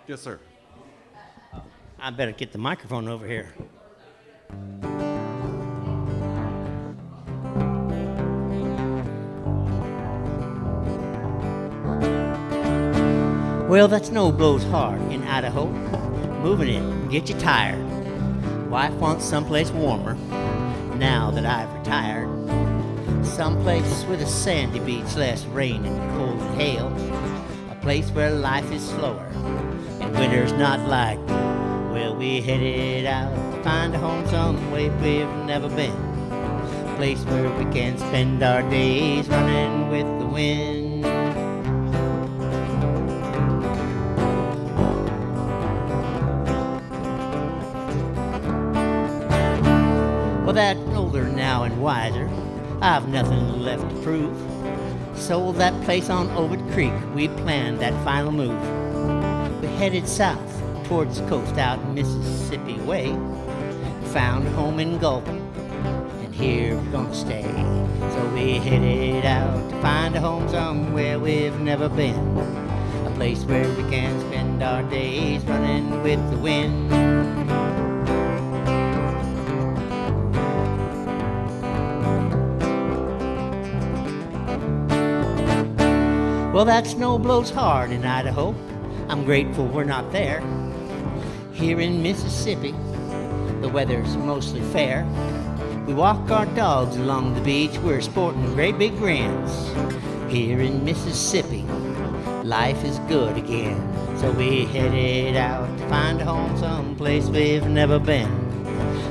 Yes, sir. I better get the microphone over here. Well, that snow blows hard in Idaho. Moving it, get you tired. Wife wants someplace warmer now that I've retired. Someplace with a sandy beach, less rain and cold and hail. A place where life is slower and winter's not like. Well, we headed out to find a home some way we've never been. A place where we can spend our days running with the wind. Well, that older now and wiser, I've nothing left to prove. Sold that place on Ovid Creek, we planned that final move. We headed south towards the coast out Mississippi way. Found a home in Gulfport, and here we're gonna stay. So we headed out to find a home somewhere we've never been. A place where we can spend our days running with the wind. Well, that snow blows hard in Idaho. I'm grateful we're not there. Here in Mississippi, the weather's mostly fair. We walk our dogs along the beach, we're sporting great big grins. Here in Mississippi, life is good again. So we headed out to find a home someplace we've never been.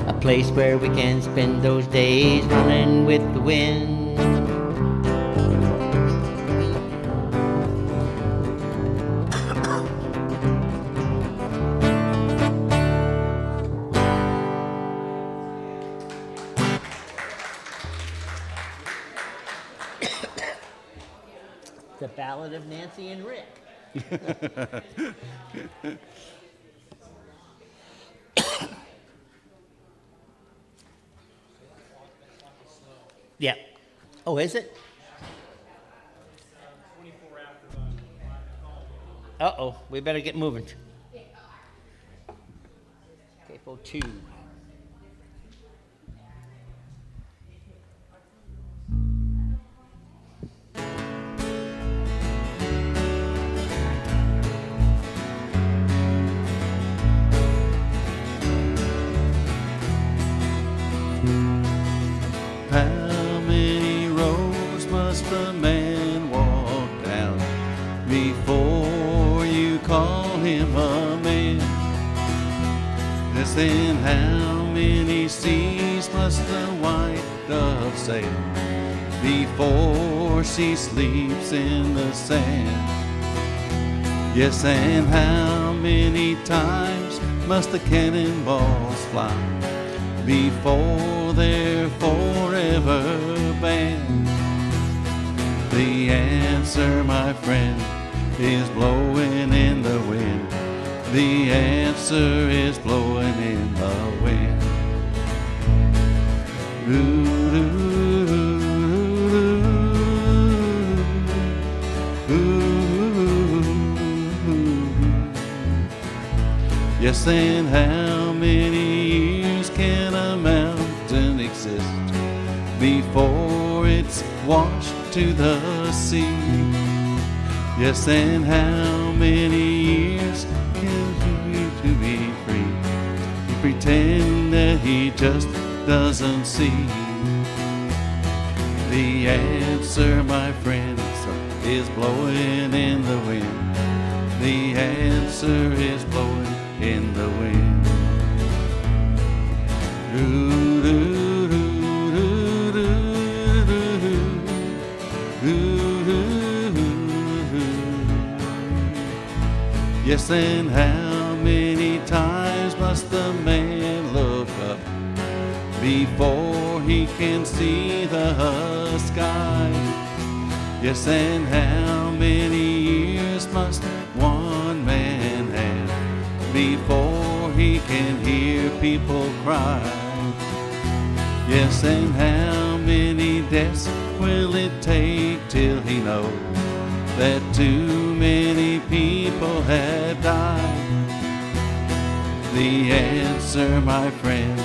A place where we can spend those days running with the wind. The Ballad of Nancy and Rick. Yeah. Oh, is it? Uh-oh, we better get moving. Capo 2. How many roads must a man walk down before you call him a man? Yes, then how many seas must the white dove sail before she sleeps in the sand? Yes, and how many times must the cannonballs fly before they're forever banned? The answer, my friend, is blowing in the wind. The answer is blowing in the wind. Ooh, ooh, ooh, ooh. Yes, and how many years can a mountain exist before it's washed to the sea? Yes, and how many years can he to be free? He pretend that he just doesn't see. The answer, my friends, is blowing in the wind. The answer is blowing in the wind. Ooh, ooh, ooh, ooh, ooh, ooh. Yes, and how many times must the man look up before he can see the sky? Yes, and how many years must one man have before he can hear people cry? Yes, and how many deaths will it take till he knows that too many people have died? The answer, my friend,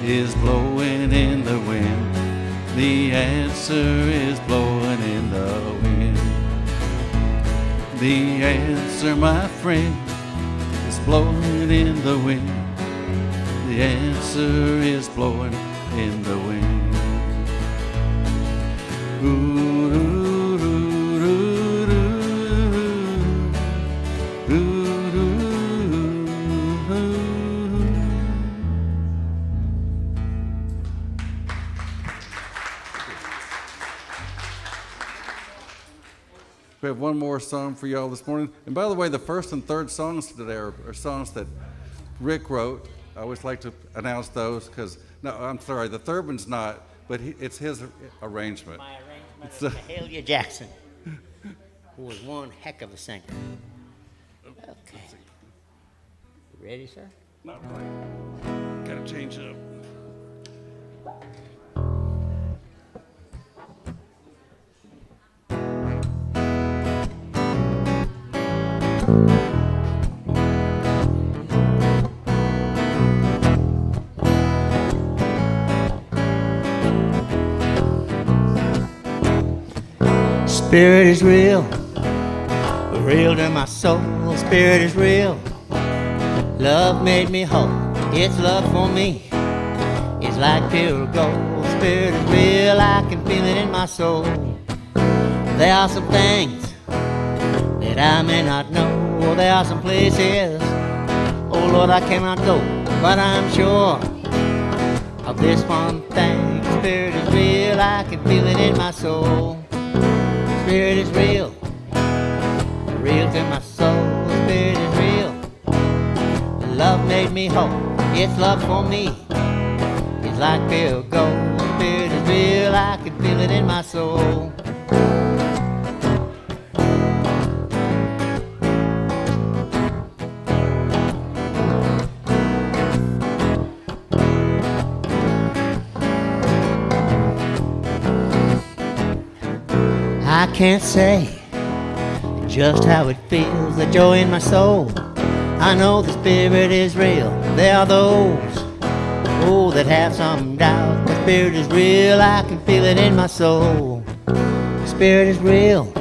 is blowing in the wind. The answer is blowing in the wind. The answer, my friend, is blowing in the wind. The answer is blowing in the wind. Ooh, ooh, ooh, ooh, ooh, ooh, ooh. We have one more song for y'all this morning. And by the way, the first and third songs today are songs that Rick wrote. I always like to announce those because, no, I'm sorry, the third one's not, but it's his arrangement. My arrangement of Mahalia Jackson, who was one heck of a singer. Okay. You ready, sir? Not quite. Gotta change it up. Spirit is real, real to my soul. Spirit is real, love made me whole. It's love for me, it's like pure gold. Spirit is real, I can feel it in my soul. There are some things that I may not know. There are some places, oh Lord, I cannot go. But I'm sure of this one thing. Spirit is real, I can feel it in my soul. Spirit is real, real to my soul. Spirit is real, love made me whole. It's love for me, it's like pure gold. Spirit is real, I can feel it in my soul. I can't say just how it feels, the joy in my soul. I know the Spirit is real. There are those, oh, that have some doubt. The Spirit is real, I can feel it in my soul. The Spirit is real,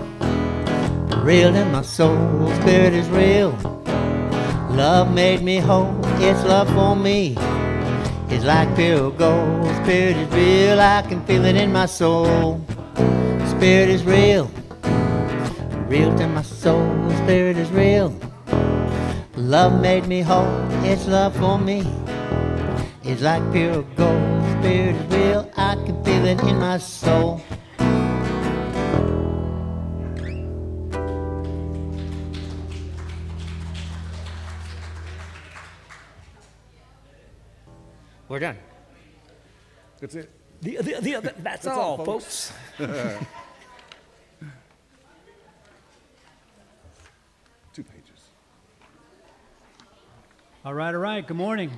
real in my soul. The Spirit is real, love made me whole. It's love for me, it's like pure gold. The Spirit is real, I can feel it in my soul. Spirit is real, real to my soul. Spirit is real, love made me whole. It's love for me, it's like pure gold. Spirit is real, I can feel it in my soul. We're done. That's it. That's all, folks. Two pages. All right. Good morning.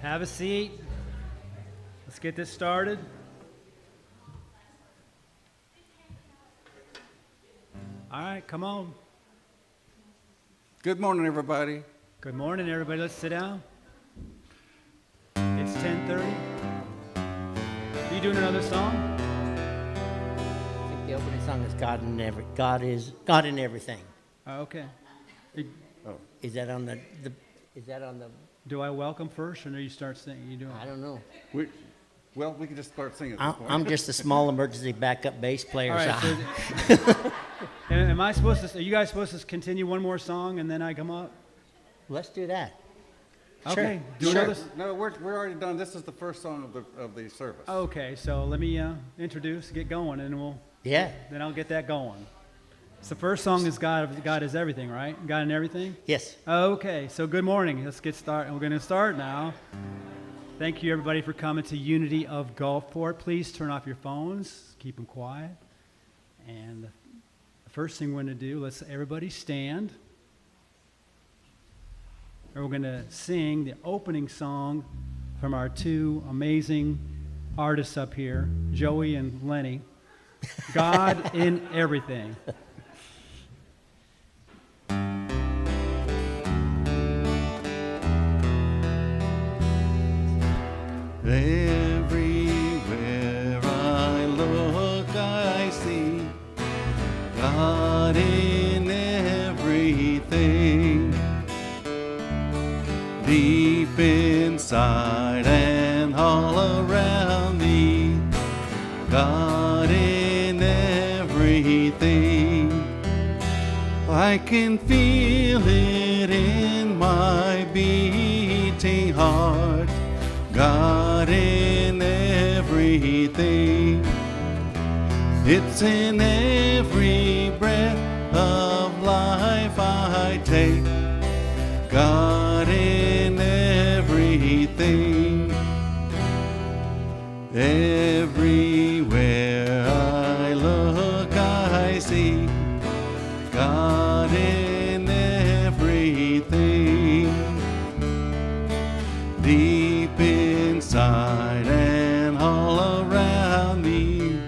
Have a seat. Let's get this started. All right, come on. Good morning, everybody. Good morning, everybody. Let's sit down. It's 10:30. Are you doing another song? I think the opening song is God in everything. Oh, okay. Is that on the is that on the Do I welcome first, or do you start singing? You doing? I don't know. We can just start singing. At this point. I'm just a small emergency backup bass player. All right. So Am I supposed to? Are you guys supposed to continue one more song and then I come up? let's do that. Okay. Sure. Sure. No, we're already done. This is the first song of the service. Okay. So let me introduce, get going, and Yeah. then I'll get that going. So the first song is God is everything, right? God in everything? Yes. Okay, so good morning. Let's get started. We're going to start now. Thank you, everybody, for coming to Unity of Gulfport. Please turn off your phones. Keep them quiet. And the first thing we're going to do, let's everybody stand. And we're going to sing the opening song from our two amazing artists up here, Joey and Lenny. God in everything. Everywhere I look, I see God in everything. Deep inside and all around me, God in everything. I can feel it in my beating heart, God in everything. It's in every breath of life I take, God in everything. Everywhere I look, I see God in everything. Deep inside and all around me,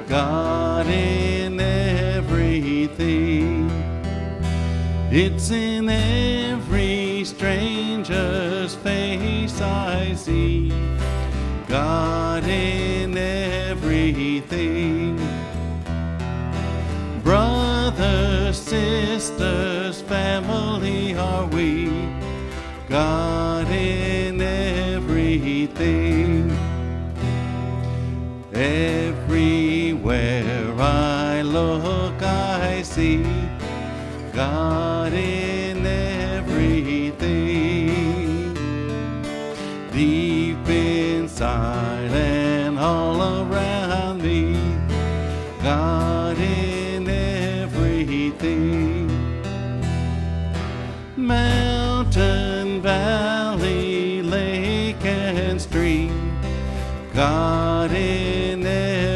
God in everything. It's in every stranger's face I see God in everything. Brothers, sisters, family are we, God in everything. Everywhere I look, I see God in everything. Deep inside and all around me, God in everything. Mountain, valley, lake, and stream, God in everything.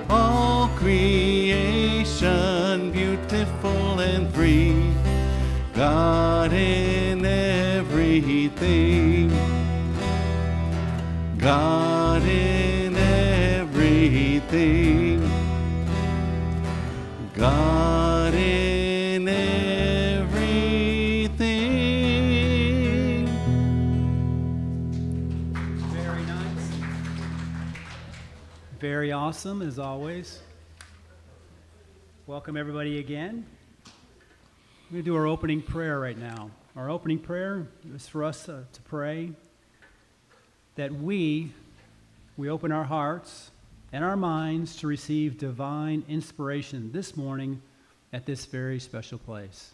All creation beautiful and free, God in everything. God in everything. God in everything. Very nice. Very awesome, as always. Welcome, everybody, again. We're going to do our opening prayer right now. Our opening prayer is for us to pray that we open our hearts and our minds to receive divine inspiration this morning at this very special place.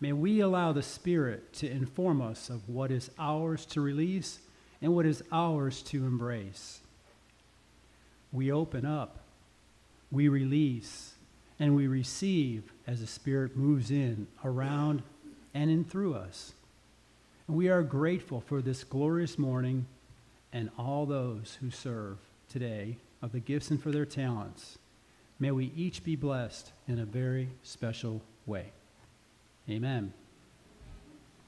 May we allow the Spirit to inform us of what is ours to release and what is ours to embrace. We open up, we release, and we receive as the Spirit moves in, around, and in through us. And we are grateful for this glorious morning and all those who serve today of the gifts and for their talents. May we each be blessed in a very special way. Amen.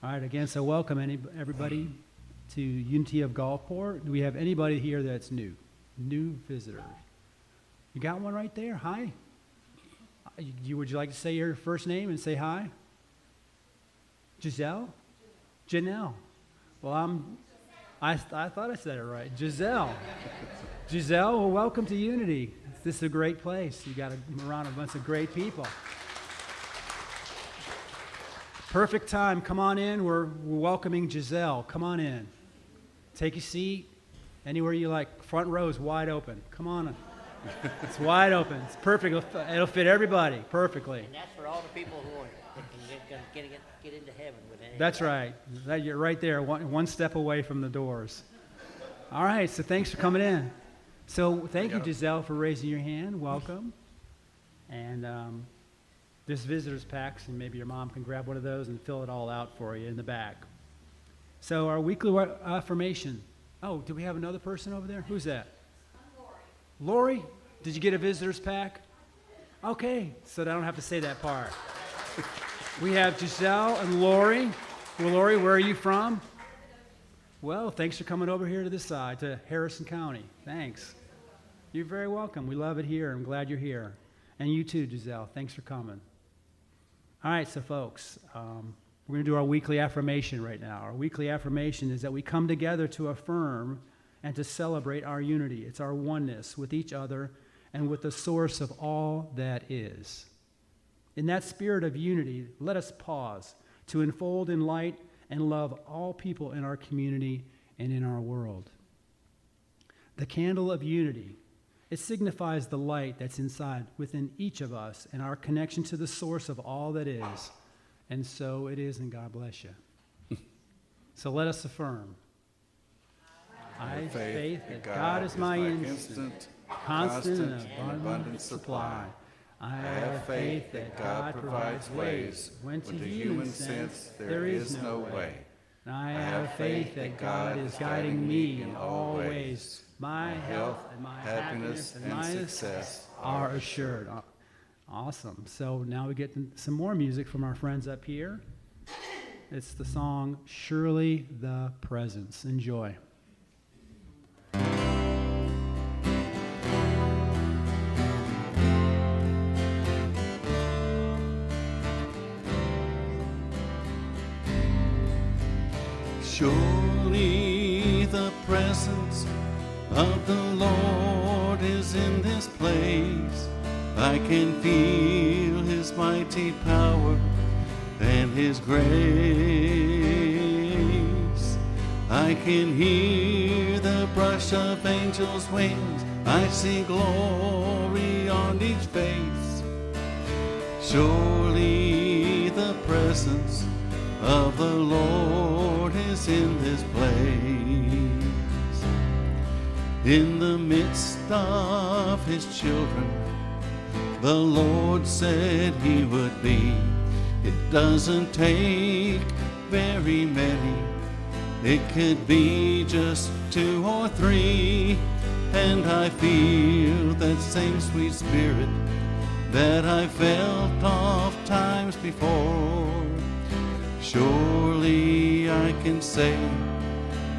All right, again, so welcome everybody to Unity of Gulfport. Do we have anybody here that's new visitor? You got one right there? Hi. Would you like to say your first name and say hi? Giselle? Janelle. Well, I thought I said it right. Giselle. Giselle, well, welcome to Unity. This is a great place. You got around a bunch of great people. Perfect time. Come on in. We're welcoming Giselle. Come on in. Take a seat. Anywhere you like. Front row is wide open. Come on in. It's wide open. It's perfect. It'll fit everybody perfectly. And that's for all the people who are that can get into heaven with it. That's right. You're right there, one step away from the doors. All right, so thanks for coming in. So thank you, Giselle, for raising your hand. Welcome. And this visitor's packs, and maybe your mom can grab one of those and fill it all out for you in the back. So our weekly affirmation. Oh, do we have another person over there? Who's that? Lori, did you get a visitor's pack? Okay, so I don't have to say that part. We have Giselle and Lori. Well, Lori, where are you from? Well, thanks for coming over here to this side, to Harrison County. Thanks. You're very welcome. We love it here. I'm glad you're here. And you too, Giselle. Thanks for coming. All right, so folks, We're going to do our weekly affirmation right now. Our weekly affirmation is that we come together to affirm and to celebrate our unity. It's our oneness with each other and with the source of all that is. In that spirit of unity, let us pause to enfold in light and love all people in our community and in our world. The candle of unity, it signifies the light that's inside within each of us and our connection to the source of all that is. And so it is, and God bless you. So let us affirm. I have faith that God is my instant, constant, and abundant supply. I have faith that God provides ways when to human sense there is no way. And I have faith that God is guiding me in all ways. My health and my happiness and my success are assured. Awesome. So now we get some more music from our friends up here. It's the song Surely the Presence. Enjoy. Surely the presence of the Lord is in this place. I can feel his mighty power and his grace. I can hear the brush of angels' wings. I see glory on each face. Surely the presence of the Lord is in this place. In the midst of his children, the Lord said he would be. It doesn't take very many. It could be just 2 or 3. And I feel that same sweet spirit that I felt oft times before. Surely I can say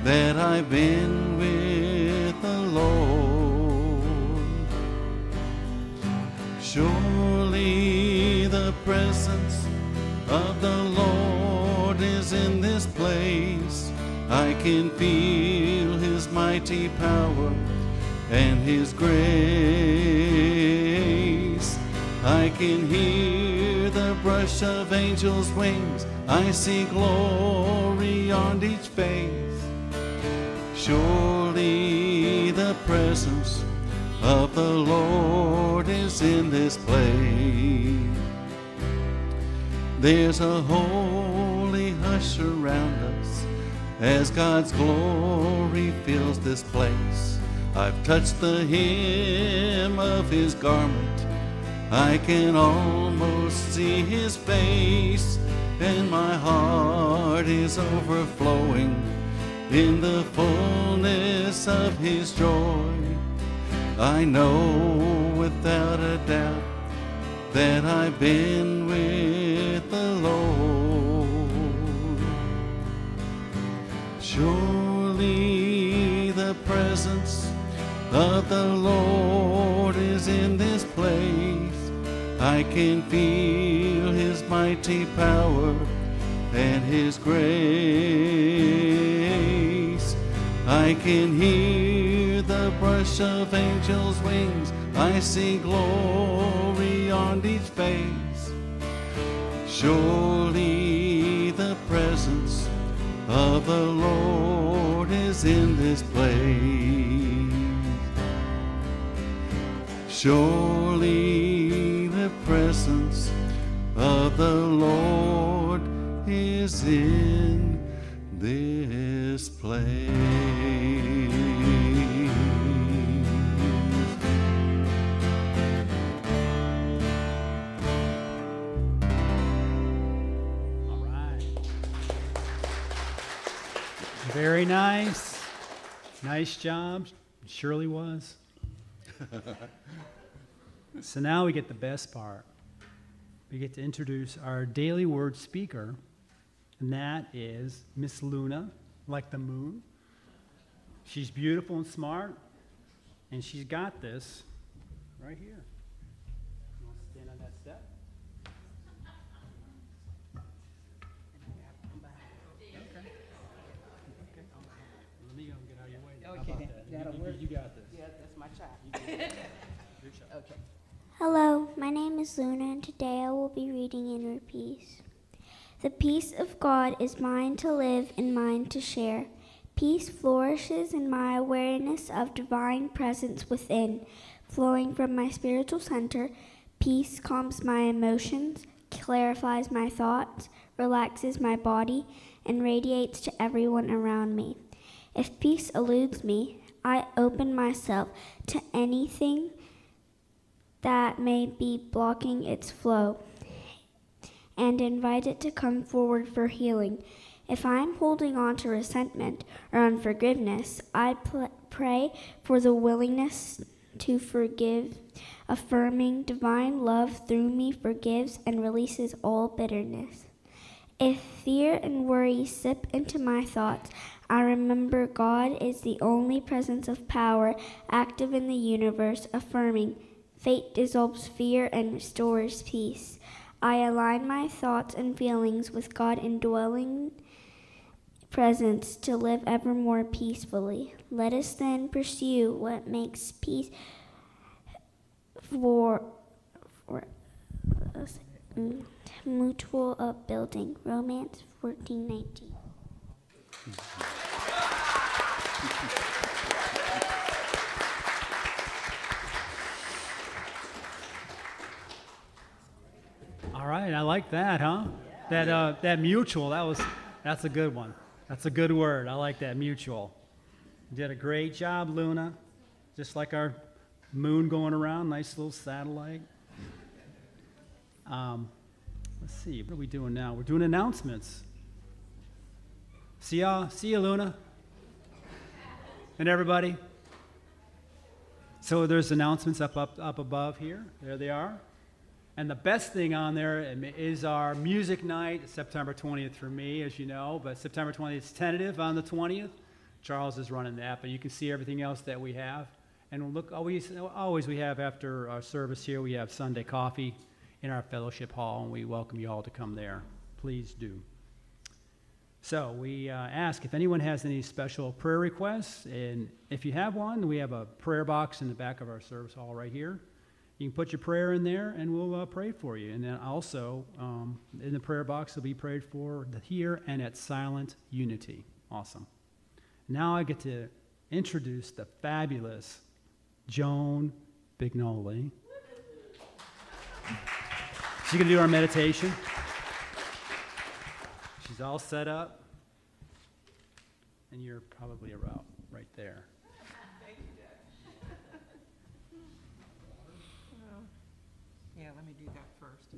that I've been with the Lord. Surely the presence of the Lord is in this place. I can feel his mighty power and his grace. I can hear the brush of angels' wings. I see glory on each face. Surely the presence of the Lord is in this place. There's a holy hush around us as God's glory fills this place. I've touched the hem of his garment. I can almost see his face, and my heart is overflowing in the fullness of his joy. I know without a doubt that I've been with the Lord. Surely the presence of the Lord is in this place. I can feel his mighty power and his grace. I can hear the brush of angels' wings. I see glory on each face. Surely the presence of the Lord is in this place. Surely the presence of the Lord is in this place. All right. Very nice. Nice job. It surely was. So now we get the best part. We get to introduce our daily word speaker, and that is Miss Luna, like the moon. She's beautiful and smart, and she's got this right here. You want to stand on that step? Hello, my name is Luna, and today I will be reading Inner Peace. The peace of God is mine to live and mine to share. Peace flourishes in my awareness of divine presence within. Flowing from my spiritual center, peace calms my emotions, clarifies my thoughts, relaxes my body, and radiates to everyone around me. If peace eludes me, I open myself to anything that may be blocking its flow and invite it to come forward for healing. If I'm holding on to resentment or unforgiveness, I pray for the willingness to forgive, affirming divine love through me forgives and releases all bitterness. If fear and worry sip into my thoughts, I remember God is the only presence of power active in the universe, affirming fate dissolves fear and restores peace. I align my thoughts and feelings with God indwelling presence to live ever more peacefully. Let us then pursue what makes peace for us, mutual upbuilding. Romance 14:19. All right, I like that, huh? That mutual, that's a good one. That's a good word. I like that, mutual. You did a great job, Luna. Just like our moon going around, nice little satellite. Let's see, what are we doing now? We're doing announcements. See you, Luna. And everybody. So there's announcements up above here. There they are. And the best thing on there is our music night, September 20th for me, as you know, but September 20th is tentative on the 20th. Charles is running that, but you can see everything else that we have. And look, always we have after our service here, we have Sunday coffee in our fellowship hall, and we welcome you all to come there. Please do. So we ask if anyone has any special prayer requests, and if you have one, we have a prayer box in the back of our service hall right here. You can put your prayer in there, and we'll pray for you. And then also, in the prayer box, will be prayed for here and at Silent Unity. Awesome. Now I get to introduce the fabulous Joan Bignoli. She's going to do our meditation. She's all set up. And you're probably about right there. Yeah, let me do that first.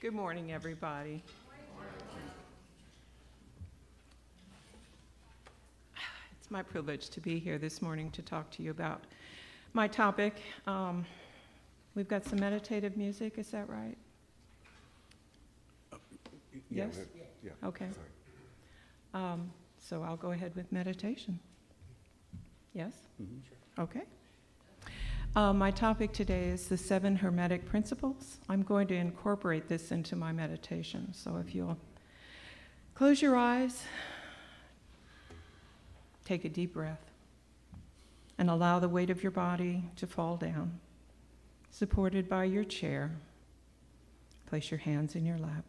Good morning, everybody. It's my privilege to be here this morning to talk to you about my topic. We've got some meditative music, is that right? Yes? Yeah. Okay. Sorry. So I'll go ahead with meditation. Yes? Mm-hmm. Sure. Okay. My topic today is the 7 Hermetic Principles. I'm going to incorporate this into my meditation. So if you'll close your eyes, take a deep breath, and allow the weight of your body to fall down, supported by your chair. Place your hands in your lap.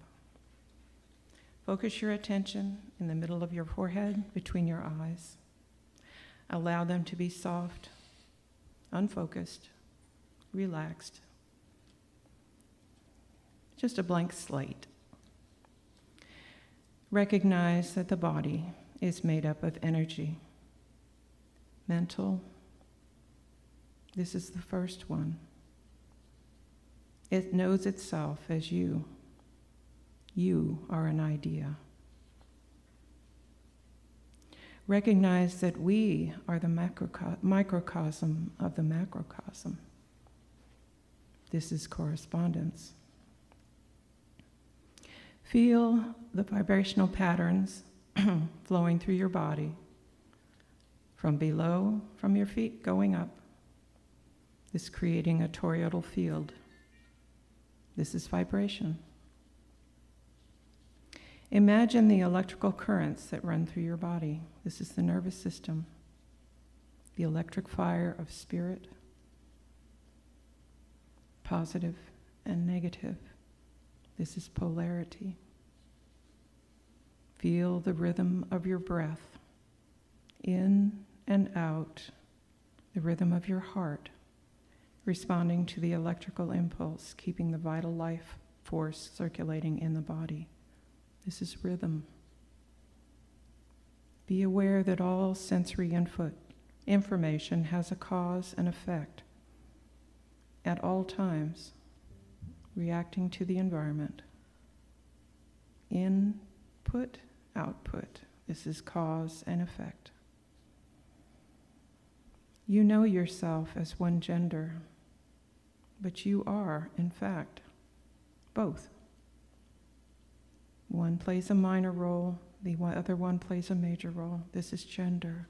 Focus your attention in the middle of your forehead, between your eyes. Allow them to be soft, unfocused, relaxed. Just a blank slate. Recognize that the body is made up of energy. Mental. This is the first one. It knows itself as you. You are an idea. Recognize that we are the microcosm of the macrocosm. This is correspondence. Feel the vibrational patterns flowing through your body, from below, from your feet going up. This creating a toroidal field. This is vibration. Imagine the electrical currents that run through your body. This is the nervous system, the electric fire of spirit, positive and negative. This is polarity. Feel the rhythm of your breath, in and out, the rhythm of your heart, responding to the electrical impulse, keeping the vital life force circulating in the body. This is rhythm. Be aware that all sensory information has a cause and effect at all times, reacting to the environment. Input, output. This is cause and effect. You know yourself as one gender, but you are, in fact, both. One plays a minor role, the other one plays a major role. This is gender.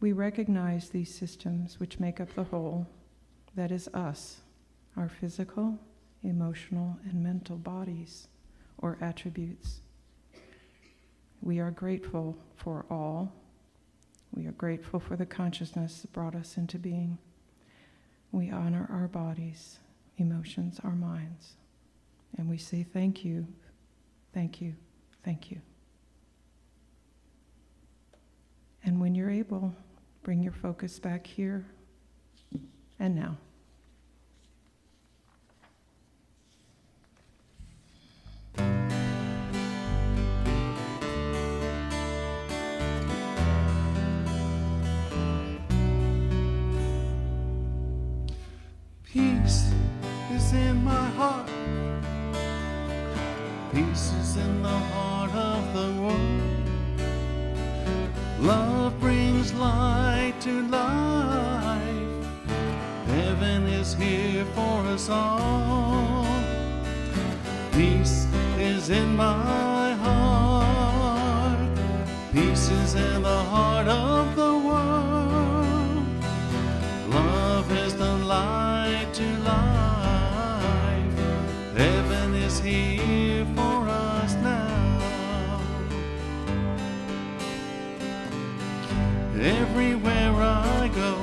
We recognize these systems which make up the whole, that is us, our physical, emotional, and mental bodies or attributes. We are grateful for all. We are grateful for the consciousness that brought us into being. We honor our bodies, emotions, our minds, and we say thank you, thank you, thank you. And when you're able, bring your focus back here and now. Peace is in my heart. Peace is in the heart of the world. Love brings light to life. Heaven is here for us all. Peace is in my heart. Peace is in the heart of the world. Love is the light to life. Heaven is here for us now. Everywhere I go,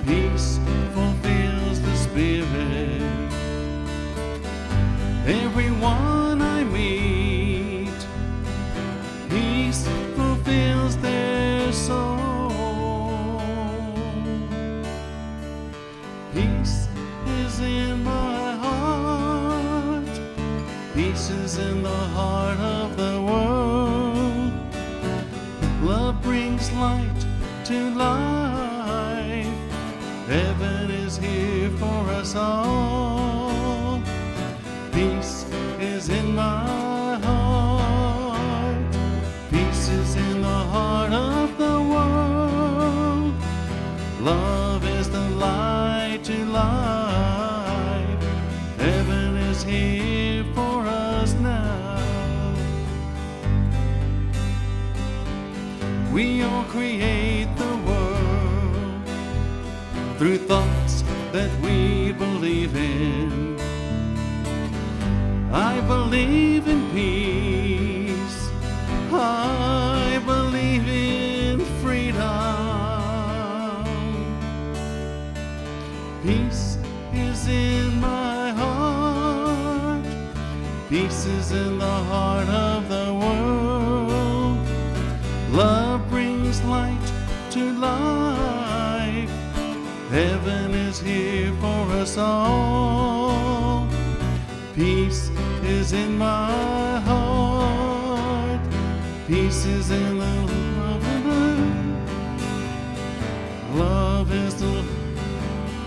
peace fulfills the spirit. Everyone I meet, peace fulfills their soul. Peace is in my heart. Peace is in the heart of the world. Love brings light to life. Heaven is here for us all. Peace is in my heart. Peace is in the heart of the world. Love is the light to life. Heaven is here for us now. We all create the world through thoughts that we believe in. I believe in peace. I believe in freedom. Peace is in my heart. Peace is in the heart of the world. Love brings light to life. Heaven is here for us all. Peace is in my heart. Peace is in the love of love is the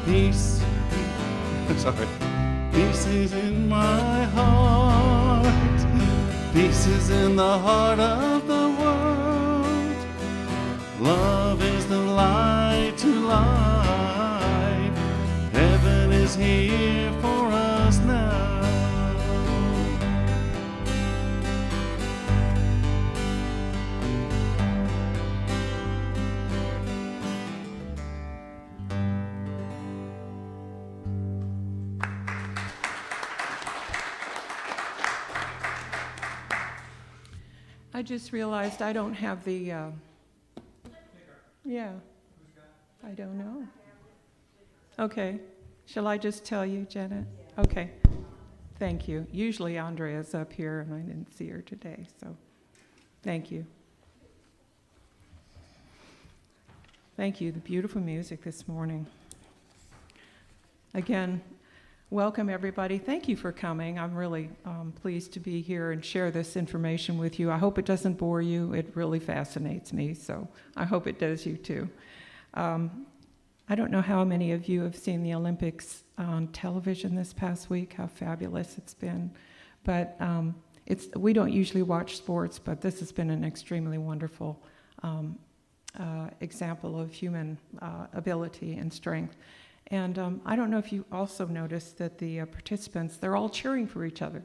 peace. Sorry. Peace is in my heart. Peace is in the heart of the world. Love is the light to life. Heaven is here for us now. I just realized I don't have the, yeah, I don't know. Okay. Shall I just tell you, Janet? Okay. Thank you. Usually Andrea's up here, and I didn't see her today, so thank you. Thank you. The beautiful music this morning. Again, welcome everybody. Thank you for coming. I'm really pleased to be here and share this information with you. I hope it doesn't bore you. It really fascinates me, so I hope it does you too. I don't know how many of you have seen the Olympics on television this past week, how fabulous it's been. But we don't usually watch sports, but this has been an extremely wonderful example of human ability and strength. And I don't know if you also noticed that the participants, they're all cheering for each other.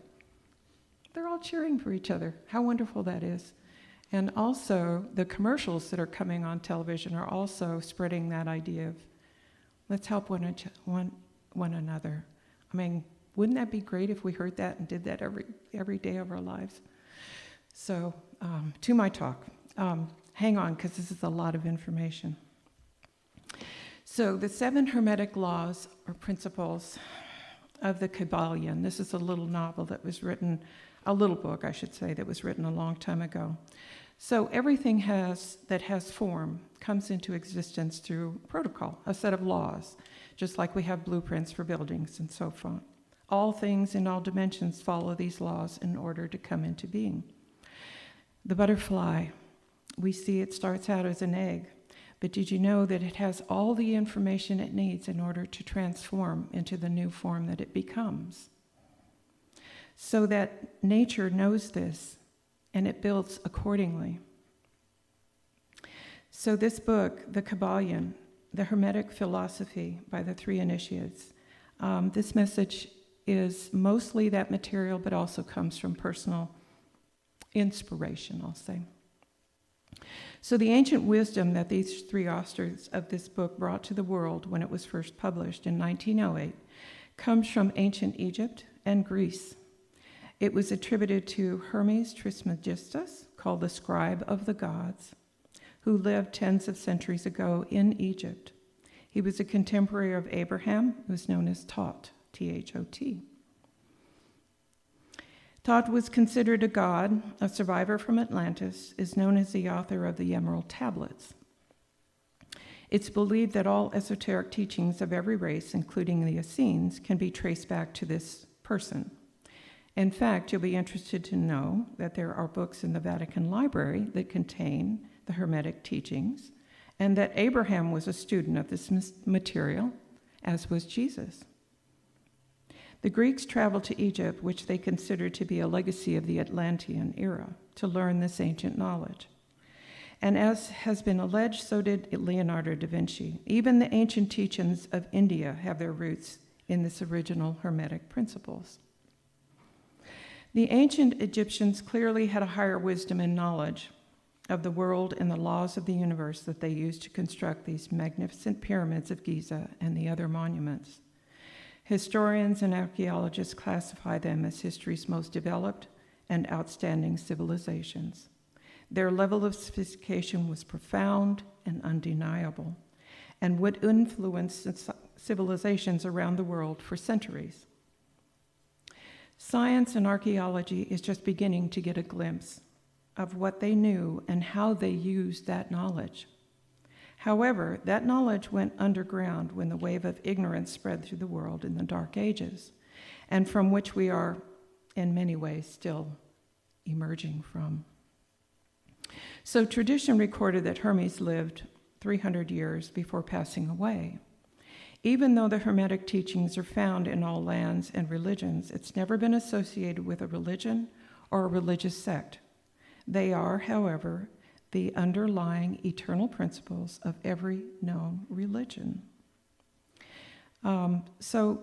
They're all cheering for each other. How wonderful that is. And also, the commercials that are coming on television are also spreading that idea of let's help one another. I mean, wouldn't that be great if we heard that and did that every day of our lives? So, to my talk. Hang on, because this is a lot of information. So, the 7 Hermetic laws or principles of the Kybalion. This is a little novel that was written, a little book, I should say, that was written a long time ago. So everything that has form comes into existence through protocol, a set of laws, just like we have blueprints for buildings and so forth. All things in all dimensions follow these laws in order to come into being. The butterfly, we see it starts out as an egg, but did you know that it has all the information it needs in order to transform into the new form that it becomes? So that nature knows this, and it builds accordingly. So this book, the Kybalion, the Hermetic Philosophy by the 3 Initiates, this message is mostly that material, but also comes from personal inspiration, I'll say. So the ancient wisdom that these 3 authors of this book brought to the world when it was first published in 1908 comes from ancient Egypt and Greece. It was attributed to Hermes Trismegistus, called the scribe of the gods, who lived tens of centuries ago in Egypt. He was a contemporary of Abraham, who was known as Thoth, T-H-O-T. Thoth was considered a god, a survivor from Atlantis, is known as the author of the Emerald Tablets. It's believed that all esoteric teachings of every race, including the Essenes, can be traced back to this person. In fact, you'll be interested to know that there are books in the Vatican Library that contain the Hermetic teachings, and that Abraham was a student of this material, as was Jesus. The Greeks traveled to Egypt, which they considered to be a legacy of the Atlantean era, to learn this ancient knowledge. And as has been alleged, so did Leonardo da Vinci. Even the ancient teachings of India have their roots in this original Hermetic principles. The ancient Egyptians clearly had a higher wisdom and knowledge of the world and the laws of the universe that they used to construct these magnificent pyramids of Giza and the other monuments. Historians and archaeologists classify them as history's most developed and outstanding civilizations. Their level of sophistication was profound and undeniable, and would influence civilizations around the world for centuries. Science and archaeology is just beginning to get a glimpse of what they knew and how they used that knowledge. However, that knowledge went underground when the wave of ignorance spread through the world in the Dark Ages, and from which we are, in many ways, still emerging from. So tradition recorded that Hermes lived 300 years before passing away. Even though the Hermetic teachings are found in all lands and religions, it's never been associated with a religion or a religious sect. They are, however, the underlying eternal principles of every known religion. So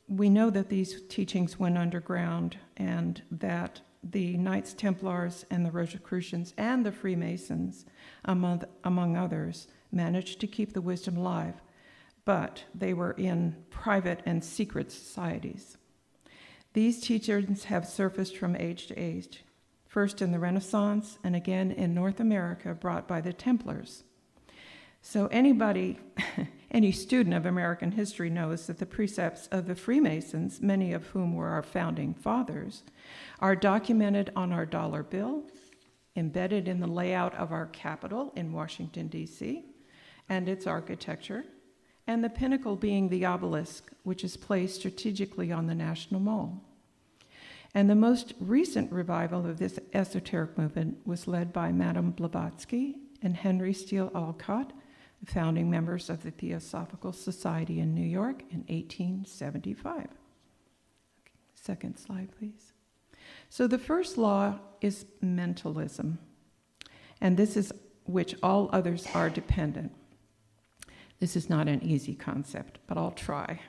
we know that these teachings went underground, and that the Knights Templars and the Rosicrucians and the Freemasons, among others, managed to keep the wisdom alive, but they were in private and secret societies. These teachings have surfaced from age to age, first in the Renaissance and again in North America, brought by the Templars. So anybody Any student of American history knows that the precepts of the Freemasons, many of whom were our founding fathers, are documented on our dollar bill, embedded in the layout of our Capitol in Washington, D.C., and its architecture, and the pinnacle being the obelisk, which is placed strategically on the National Mall. And the most recent revival of this esoteric movement was led by Madame Blavatsky and Henry Steele Olcott, the founding members of the Theosophical Society in New York in 1875. Second slide, please. So the first law is mentalism, and this is which all others are dependent. This is not an easy concept, but I'll try.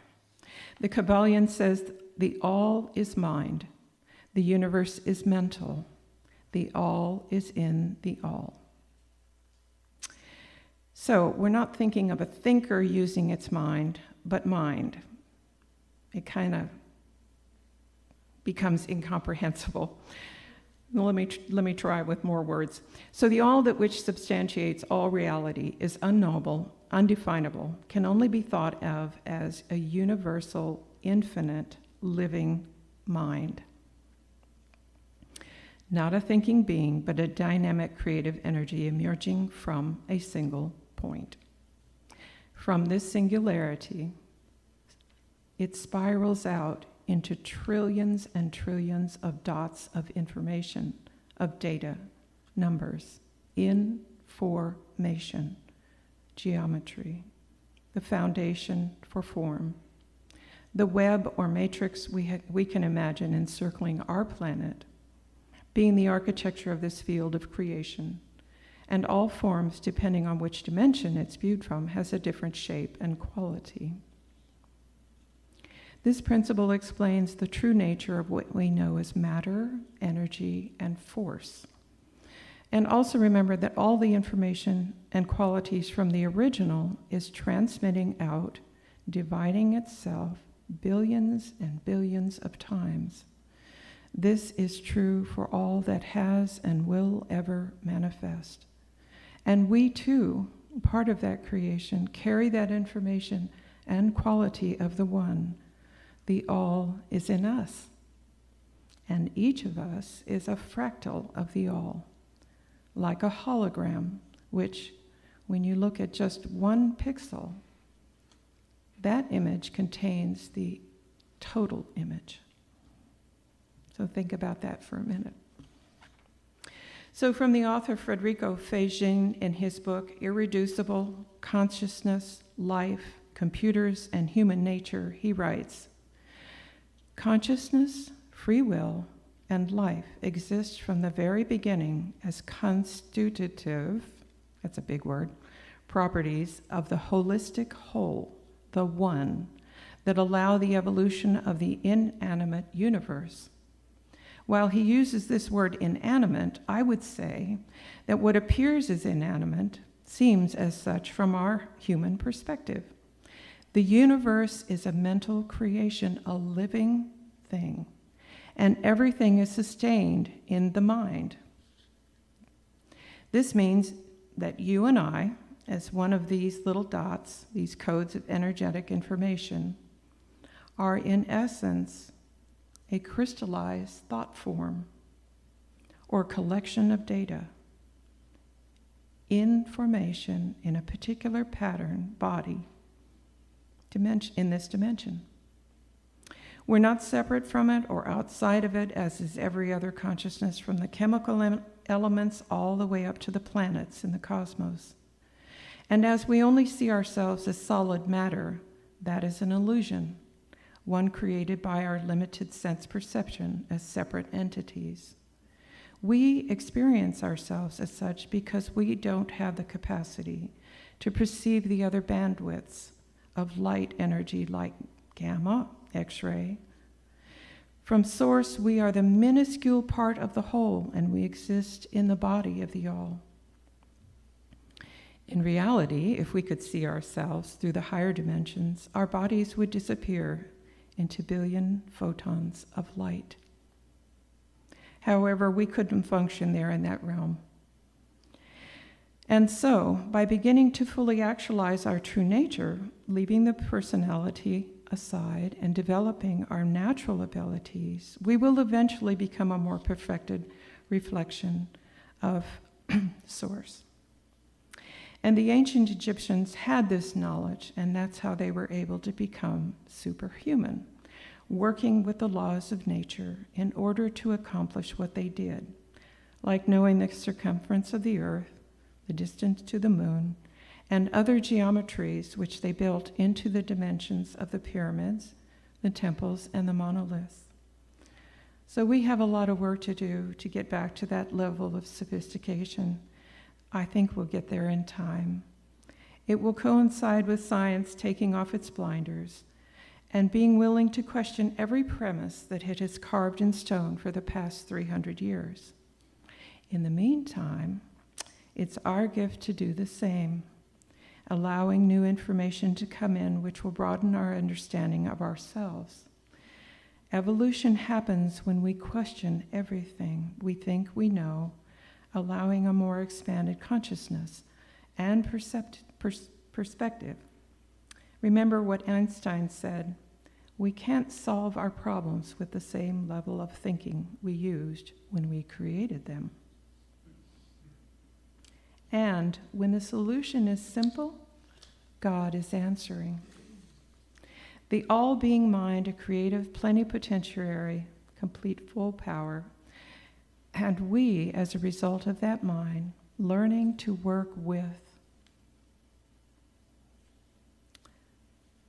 The Kabbalion says the all is mind, the universe is mental, the all is in the all. So we're not thinking of a thinker using its mind, but mind. It kind of becomes incomprehensible. Let me try with more words. So the all that which substantiates all reality is unknowable, undefinable, can only be thought of as a universal, infinite, living mind. Not a thinking being, but a dynamic creative energy emerging from a single point. From this singularity, it spirals out into trillions and trillions of dots of information, of data, numbers, information, geometry, the foundation for form, the web or matrix we can imagine encircling our planet, being the architecture of this field of creation, and all forms, depending on which dimension it's viewed from, has a different shape and quality. This principle explains the true nature of what we know as matter, energy, and force. And also remember that all the information and qualities from the original is transmitting out, dividing itself billions and billions of times. This is true for all that has and will ever manifest. And we too, part of that creation, carry that information and quality of the one. The all is in us. And each of us is a fractal of the all, like a hologram, which, when you look at just one pixel, that image contains the total image. So think about that for a minute. So from the author Federico Feijin in his book, Irreducible Consciousness, Life, Computers, and Human Nature, he writes, consciousness, free will, and life exist from the very beginning as constitutive, that's a big word, properties of the holistic whole, the one, that allow the evolution of the inanimate universe. While he uses this word inanimate, I would say that what appears as inanimate seems as such from our human perspective. The universe is a mental creation, a living thing, and everything is sustained in the mind. This means that you and I, as one of these little dots, these codes of energetic information, are in essence a crystallized thought form or collection of data, information in a particular pattern, body, in this dimension. We're not separate from it or outside of it, as is every other consciousness, from the chemical elements all the way up to the planets in the cosmos. And as we only see ourselves as solid matter, that is an illusion, one created by our limited sense perception as separate entities. We experience ourselves as such because we don't have the capacity to perceive the other bandwidths of light energy like gamma, X-ray. From source, we are the minuscule part of the whole, and we exist in the body of the all. In reality, if we could see ourselves through the higher dimensions, our bodies would disappear into billion photons of light. However, we couldn't function there in that realm. And so, by beginning to fully actualize our true nature, leaving the personality aside and developing our natural abilities, we will eventually become a more perfected reflection of Source. And the ancient Egyptians had this knowledge, and that's how they were able to become superhuman, working with the laws of nature in order to accomplish what they did, like knowing the circumference of the earth, the distance to the moon, and other geometries which they built into the dimensions of the pyramids, the temples, and the monoliths. So we have a lot of work to do to get back to that level of sophistication. I think we'll get there in time. It will coincide with science taking off its blinders and being willing to question every premise that it has carved in stone for the past 300 years. In the meantime, it's our gift to do the same, allowing new information to come in which will broaden our understanding of ourselves. Evolution happens when we question everything we think we know, allowing a more expanded consciousness and perspective. Remember what Einstein said, we can't solve our problems with the same level of thinking we used when we created them. And when the solution is simple, God is answering. The all-being mind, a creative plenipotentiary, complete full power, and we, as a result of that mind, learning to work with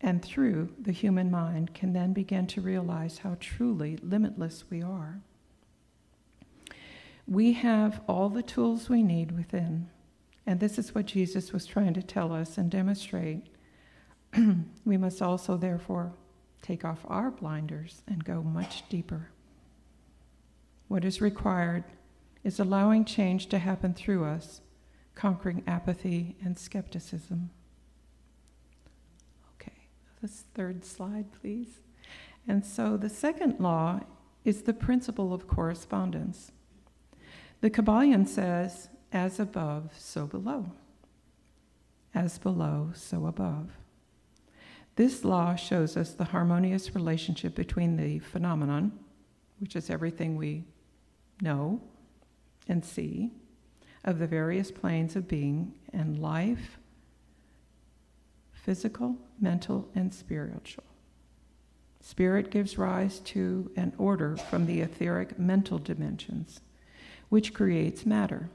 and through the human mind, can then begin to realize how truly limitless we are. We have all the tools we need within, and this is what Jesus was trying to tell us and demonstrate. We must also, therefore, take off our blinders and go much deeper. What is required is allowing change to happen through us, conquering apathy and skepticism. Okay, this third slide, please. And so the second law is the principle of correspondence. The Kabbalion says, as above, so below. As below, so above. This law shows us the harmonious relationship between the phenomenon, which is everything we know and see, of the various planes of being and life, physical, mental, and spiritual. Spirit gives rise to an order from the etheric mental dimensions, which creates matter.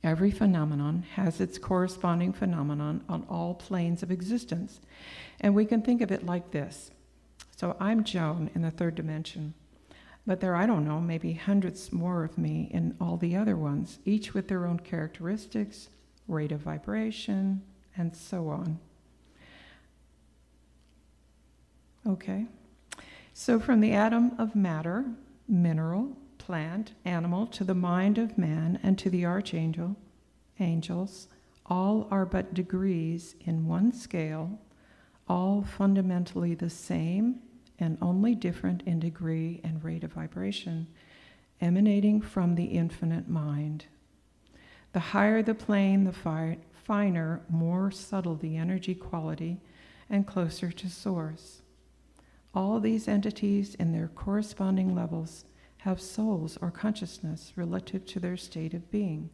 Every phenomenon has its corresponding phenomenon on all planes of existence. And we can think of it like this. So I'm Joan in the third dimension, but there are, I don't know, maybe hundreds more of me in all the other ones, each with their own characteristics, rate of vibration, and so on. Okay. So from the atom of matter, mineral, plant, animal, to the mind of man, and to the archangel, angels, all are but degrees in one scale, all fundamentally the same and only different in degree and rate of vibration, emanating from the infinite mind. The higher the plane, the finer, more subtle the energy quality, and closer to source. All these entities in their corresponding levels have souls or consciousness relative to their state of being.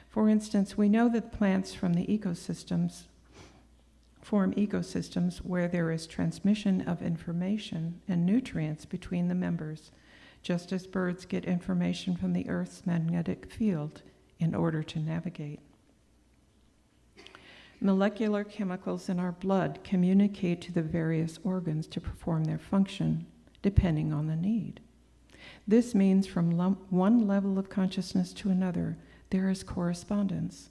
For instance, we know that plants from the ecosystems form ecosystems where there is transmission of information and nutrients between the members, just as birds get information from the Earth's magnetic field in order to navigate. Molecular chemicals in our blood communicate to the various organs to perform their function, depending on the need. This means from one level of consciousness to another, there is correspondence.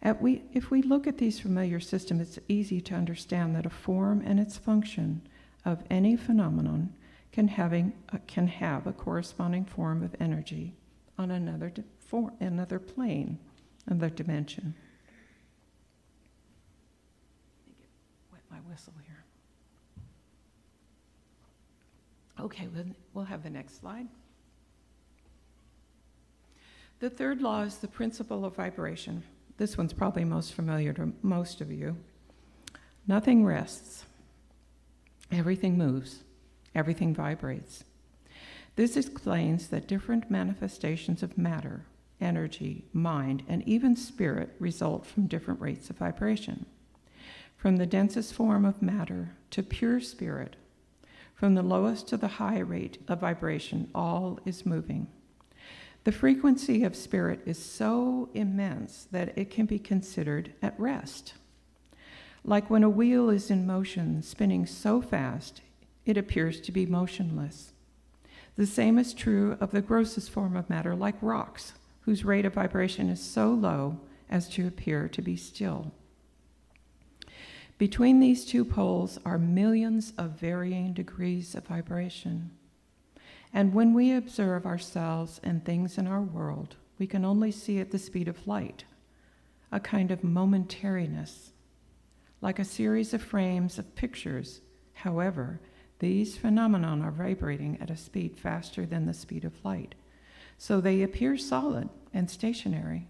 If we look at these familiar systems, it's easy to understand that a form and its function of any phenomenon can have a corresponding form of energy on another plane, another dimension. Let me wet my whistle here. Okay, we'll have the next slide. The third law is the principle of vibration. This one's probably most familiar to most of you. Nothing rests. Everything moves. Everything vibrates. This explains that different manifestations of matter, energy, mind, and even spirit result from different rates of vibration. From the densest form of matter to pure spirit, from the lowest to the high rate of vibration, all is moving. The frequency of spirit is so immense that it can be considered at rest. Like when a wheel is in motion, spinning so fast, it appears to be motionless. The same is true of the grossest form of matter, like rocks, whose rate of vibration is so low as to appear to be still. Between these two poles are millions of varying degrees of vibration. And when we observe ourselves and things in our world, we can only see at the speed of light, a kind of momentariness, like a series of frames of pictures. However, these phenomena are vibrating at a speed faster than the speed of light, so they appear solid and stationary.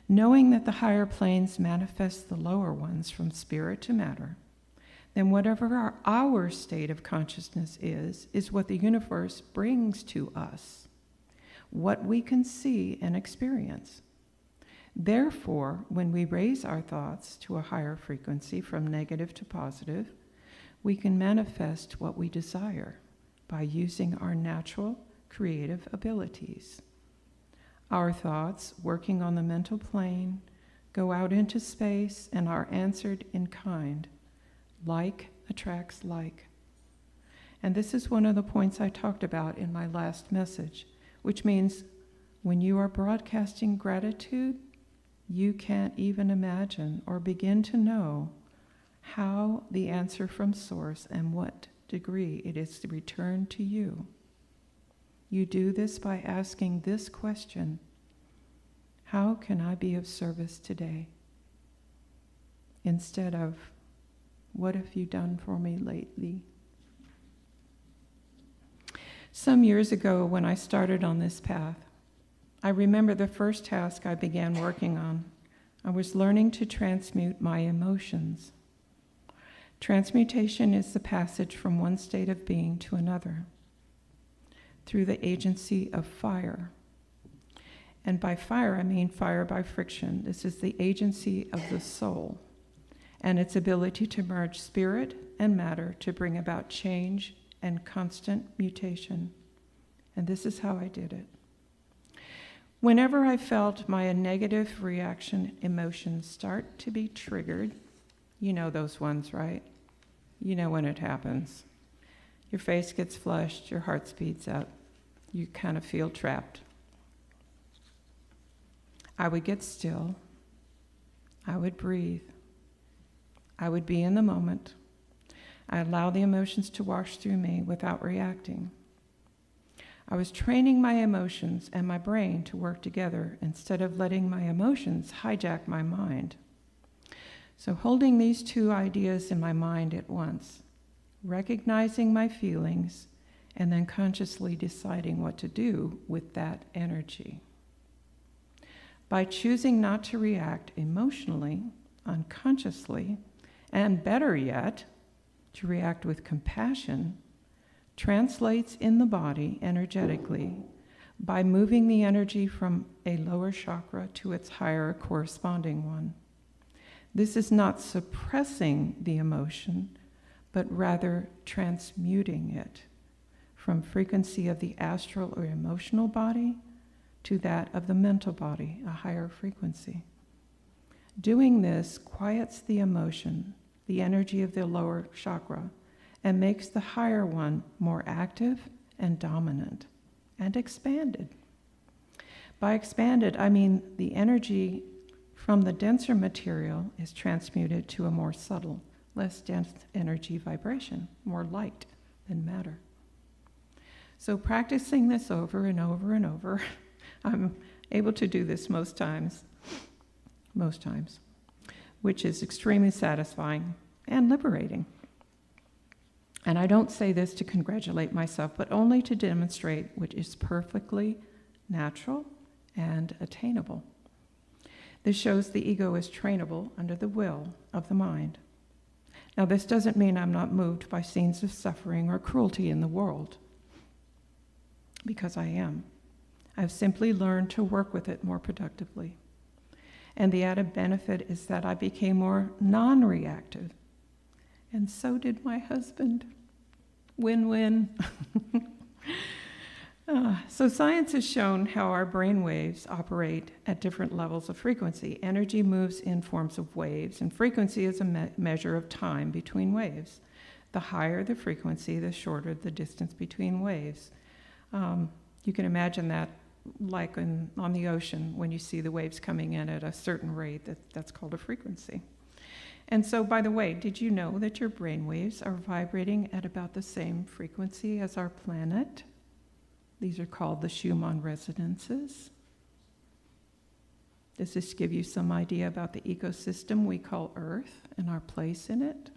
Knowing that the higher planes manifest the lower ones from spirit to matter, then whatever our state of consciousness is what the universe brings to us, what we can see and experience. Therefore, when we raise our thoughts to a higher frequency from negative to positive, we can manifest what we desire by using our natural creative abilities. Our thoughts, working on the mental plane, go out into space and are answered in kind. Like attracts like. And this is one of the points I talked about in my last message, which means when you are broadcasting gratitude, you can't even imagine or begin to know how the answer from Source and what degree it is to return to you. You do this by asking this question: how can I be of service today? Instead of, what have you done for me lately? Some years ago, when I started on this path, I remember the first task I began working on. I was learning to transmute my emotions. Transmutation is the passage from one state of being to another through the agency of fire. And by fire, I mean fire by friction. This is the agency of the soul and its ability to merge spirit and matter to bring about change and constant mutation. And this is how I did it. Whenever I felt my negative reaction emotions start to be triggered, you know those ones, right? You know when it happens. Your face gets flushed, your heart speeds up, you kind of feel trapped. I would get still, I would breathe, I would be in the moment. I allow the emotions to wash through me without reacting. I was training my emotions and my brain to work together instead of letting my emotions hijack my mind. So holding these two ideas in my mind at once, recognizing my feelings, and then consciously deciding what to do with that energy. By choosing not to react emotionally, unconsciously, and better yet, to react with compassion, translates in the body energetically by moving the energy from a lower chakra to its higher corresponding one. This is not suppressing the emotion, but rather transmuting it from frequency of the astral or emotional body to that of the mental body, a higher frequency. Doing this quiets the emotion, the energy of the lower chakra, and makes the higher one more active and dominant and expanded. By expanded, I mean the energy from the denser material is transmuted to a more subtle, less dense energy vibration, more light than matter. So practicing this over and over and over, I'm able to do this most times, which is extremely satisfying and liberating. And I don't say this to congratulate myself, but only to demonstrate which is perfectly natural and attainable. This shows the ego is trainable under the will of the mind. Now, this doesn't mean I'm not moved by scenes of suffering or cruelty in the world, because I am. I've simply learned to work with it more productively. And the added benefit is that I became more non-reactive. And so did my husband. Win-win. So science has shown how our brain waves operate at different levels of frequency. Energy moves in forms of waves, and frequency is a measure of time between waves. The higher the frequency, the shorter the distance between waves. You can imagine that like on the ocean, when you see the waves coming in at a certain rate, that's called a frequency. And so, by the way, did you know that your brain waves are vibrating at about the same frequency as our planet? These are called the Schumann resonances. Does this give you some idea about the ecosystem we call Earth and our place in it?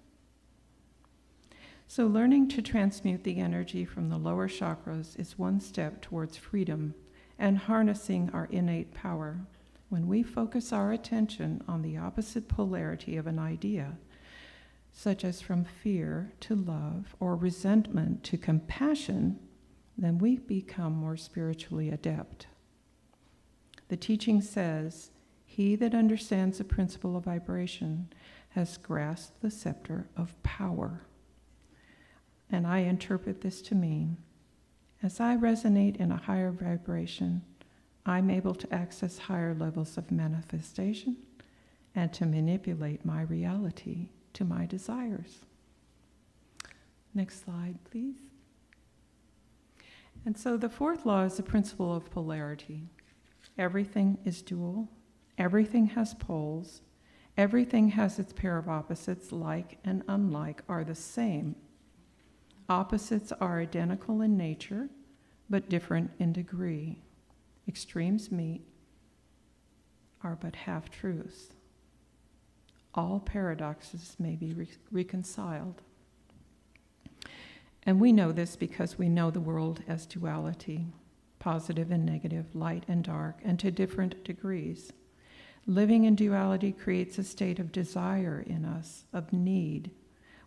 So learning to transmute the energy from the lower chakras is one step towards freedom and harnessing our innate power. When we focus our attention on the opposite polarity of an idea, such as from fear to love or resentment to compassion, then we become more spiritually adept. The teaching says, "He that understands the principle of vibration has grasped the scepter of power." And I interpret this to mean, as I resonate in a higher vibration, I'm able to access higher levels of manifestation and to manipulate my reality to my desires. Next slide, please. And so the fourth law is the principle of polarity. Everything is dual. Everything has poles. Everything has its pair of opposites. Like and unlike are the same. Opposites are identical in nature, but different in degree. Extremes meet are but half-truths. All paradoxes may be reconciled. And we know this because we know the world as duality, positive and negative, light and dark, and to different degrees. Living in duality creates a state of desire in us, of need.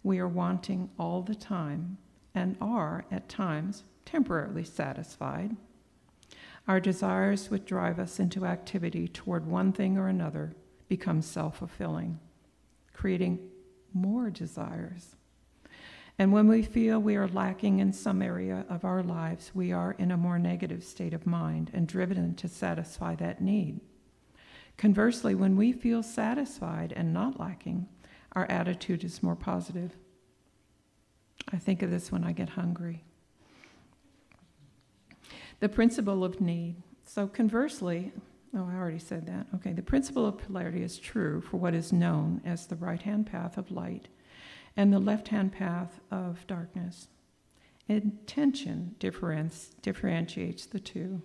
We are wanting all the time and are, at times, temporarily satisfied. Our desires which drive us into activity toward one thing or another become self-fulfilling, creating more desires. And when we feel we are lacking in some area of our lives, we are in a more negative state of mind and driven to satisfy that need. Conversely, when we feel satisfied and not lacking, our attitude is more positive. I think of this when I get hungry. The principle of need. So conversely, I already said that. Okay, the principle of polarity is true for what is known as the right-hand path of light and the left-hand path of darkness. Intention differentiates the two.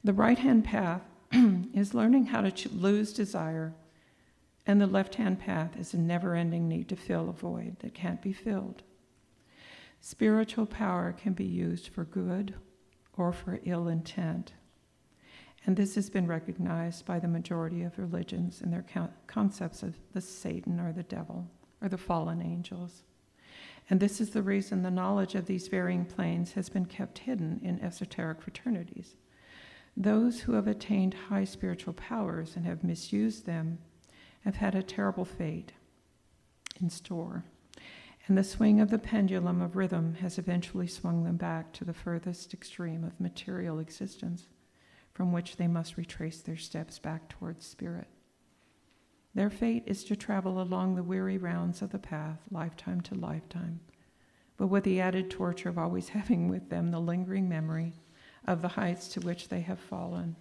The right-hand path is learning how to lose desire, and the left-hand path is a never-ending need to fill a void that can't be filled. Spiritual power can be used for good or for ill intent. And this has been recognized by the majority of religions in their concepts of the Satan or the devil or the fallen angels. And this is the reason the knowledge of these varying planes has been kept hidden in esoteric fraternities. Those who have attained high spiritual powers and have misused them have had a terrible fate in store. And the swing of the pendulum of rhythm has eventually swung them back to the furthest extreme of material existence, from which they must retrace their steps back towards spirit. Their fate is to travel along the weary rounds of the path, lifetime to lifetime, but with the added torture of always having with them the lingering memory of the heights to which they have fallen,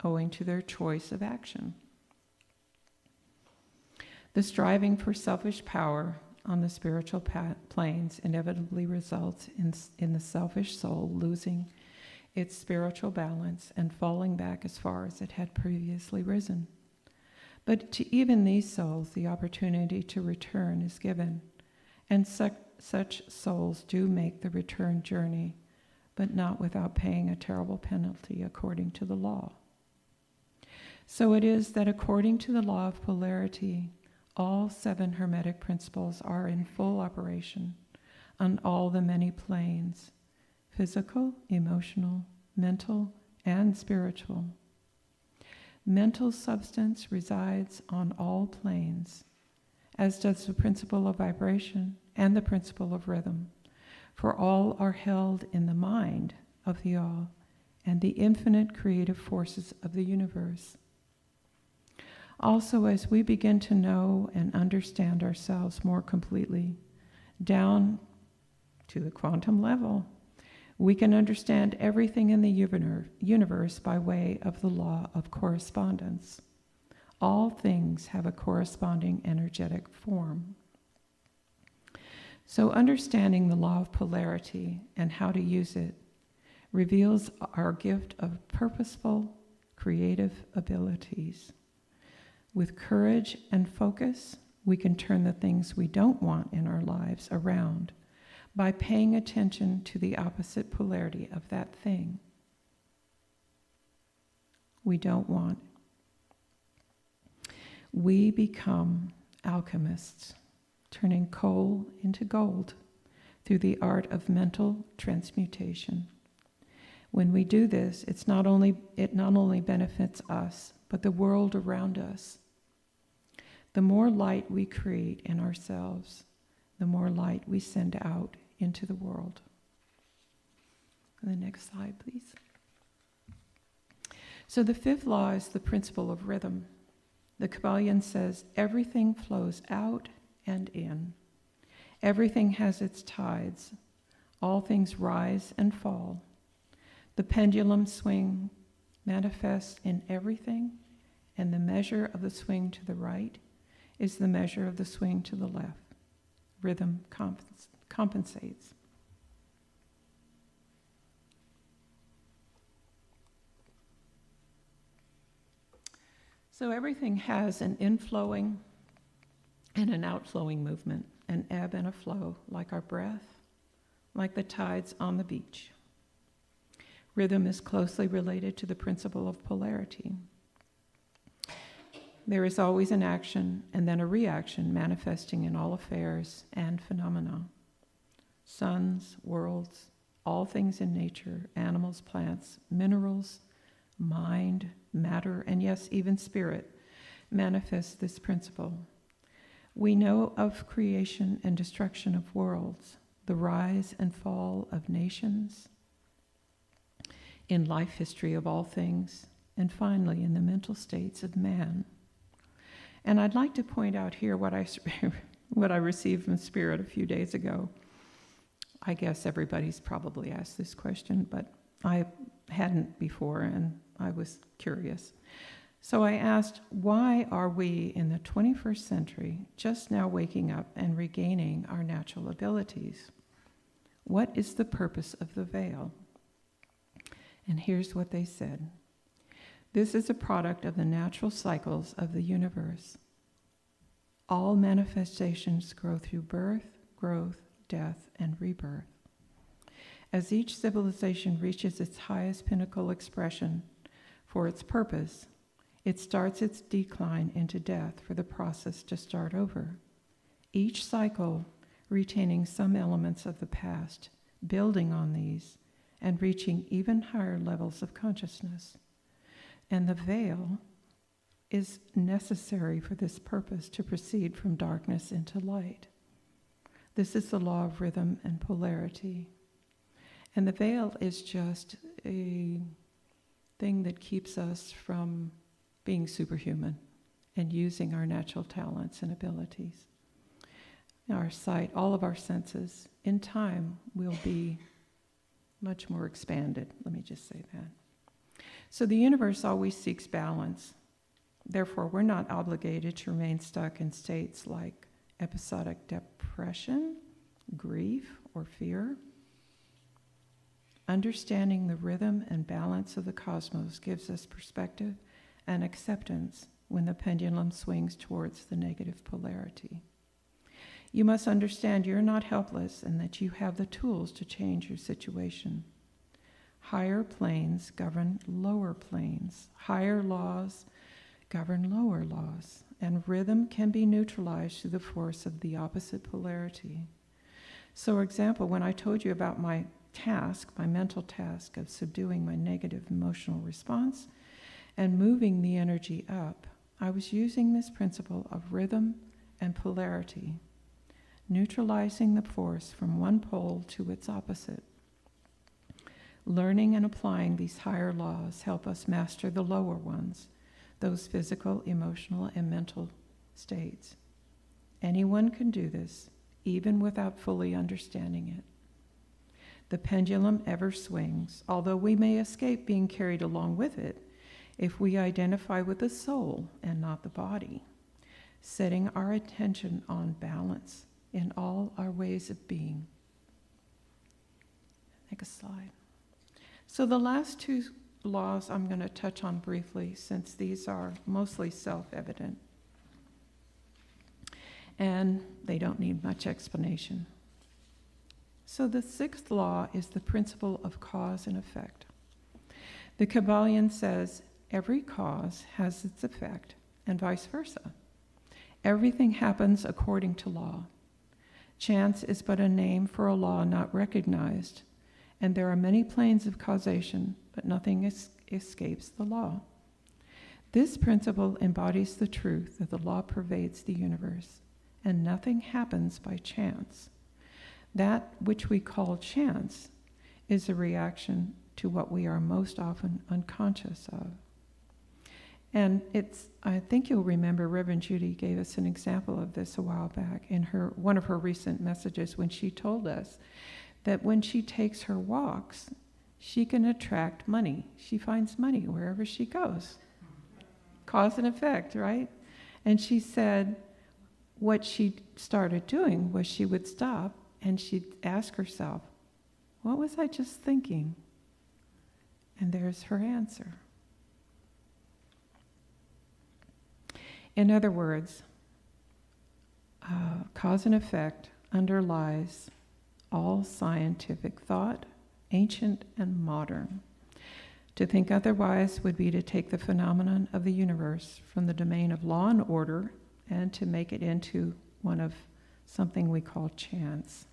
owing to their choice of action. The striving for selfish power on the spiritual planes inevitably results in the selfish soul losing its spiritual balance and falling back as far as it had previously risen. But to even these souls, the opportunity to return is given, and such souls do make the return journey, but not without paying a terrible penalty according to the law. So it is that according to the law of polarity, all 7 hermetic principles are in full operation on all the many planes, physical, emotional, mental, and spiritual. Mental substance resides on all planes, as does the principle of vibration and the principle of rhythm, for all are held in the mind of the all and the infinite creative forces of the universe. Also, as we begin to know and understand ourselves more completely, down to the quantum level, we can understand everything in the universe by way of the law of correspondence. All things have a corresponding energetic form. So understanding the law of polarity and how to use it reveals our gift of purposeful, creative abilities. With courage and focus, we can turn the things we don't want in our lives around by paying attention to the opposite polarity of that thing we don't want. We become alchemists, turning coal into gold through the art of mental transmutation. When we do this, it not only benefits us, but the world around us. The more light we create in ourselves, the more light we send out into the world. The next slide, please. So the 5th law is the principle of rhythm. The Kabbalion says everything flows out and in. Everything has its tides. All things rise and fall. The pendulum swing manifests in everything, and the measure of the swing to the right is the measure of the swing to the left. Rhythm compensates. So everything has an inflowing and an outflowing movement, an ebb and a flow, like our breath, like the tides on the beach. Rhythm is closely related to the principle of polarity. There is always an action and then a reaction manifesting in all affairs and phenomena. Suns, worlds, all things in nature, animals, plants, minerals, mind, matter, and yes, even spirit, manifest this principle. We know of creation and destruction of worlds, the rise and fall of nations, in life history of all things, and finally in the mental states of man. And I'd like to point out here what I received from Spirit a few days ago. I guess everybody's probably asked this question, but I hadn't before, and I was curious. So I asked, why are we in the 21st century just now waking up and regaining our natural abilities? What is the purpose of the veil? And here's what they said. This is a product of the natural cycles of the universe. All manifestations grow through birth, growth, death, and rebirth. As each civilization reaches its highest pinnacle expression for its purpose, it starts its decline into death for the process to start over. Each cycle retaining some elements of the past, building on these, and reaching even higher levels of consciousness. And the veil is necessary for this purpose to proceed from darkness into light. This is the law of rhythm and polarity. And the veil is just a thing that keeps us from being superhuman and using our natural talents and abilities. Our sight, all of our senses, in time will be much more expanded. Let me just say that. So the universe always seeks balance. Therefore, we're not obligated to remain stuck in states like episodic depression, grief, or fear. Understanding the rhythm and balance of the cosmos gives us perspective and acceptance when the pendulum swings towards the negative polarity. You must understand you're not helpless and that you have the tools to change your situation. higher planes govern lower planes. Higher laws govern lower laws. And rhythm can be neutralized through the force of the opposite polarity. So, for example, when I told you about my task, my mental task of subduing my negative emotional response and moving the energy up, I was using this principle of rhythm and polarity, neutralizing the force from one pole to its opposite. Learning and applying these higher laws help us master the lower ones, those physical, emotional, and mental states. Anyone can do this, even without fully understanding it. The pendulum ever swings, although we may escape being carried along with it if we identify with the soul and not the body, setting our attention on balance in all our ways of being. Next slide. So the last two laws I'm going to touch on briefly, since these are mostly self-evident, and they don't need much explanation. So the sixth law is the principle of cause and effect. The Kabbalion says every cause has its effect, and vice versa. Everything happens according to law. Chance is but a name for a law not recognized, and there are many planes of causation, but nothing escapes the law. This principle embodies the truth that the law pervades the universe, and nothing happens by chance. That which we call chance is a reaction to what we are most often unconscious of. And I think you'll remember Reverend Judy gave us an example of this a while back in one of her recent messages when she told us that when she takes her walks, she can attract money. She finds money wherever she goes. Cause and effect, right? And she said what she started doing was she would stop and she'd ask herself, what was I just thinking? And there's her answer. In other words, cause and effect underlies all scientific thought, ancient and modern. To think otherwise would be to take the phenomenon of the universe from the domain of law and order and to make it into one of something we call chance.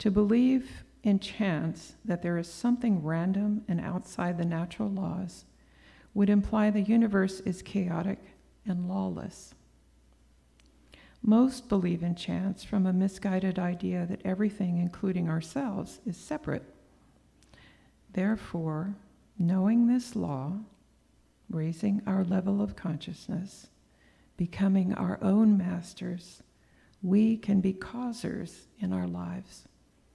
To believe in chance, that there is something random and outside the natural laws, would imply the universe is chaotic and lawless. Most believe in chance from a misguided idea that everything, including ourselves, is separate. Therefore, knowing this law, raising our level of consciousness, becoming our own masters, we can be causers in our lives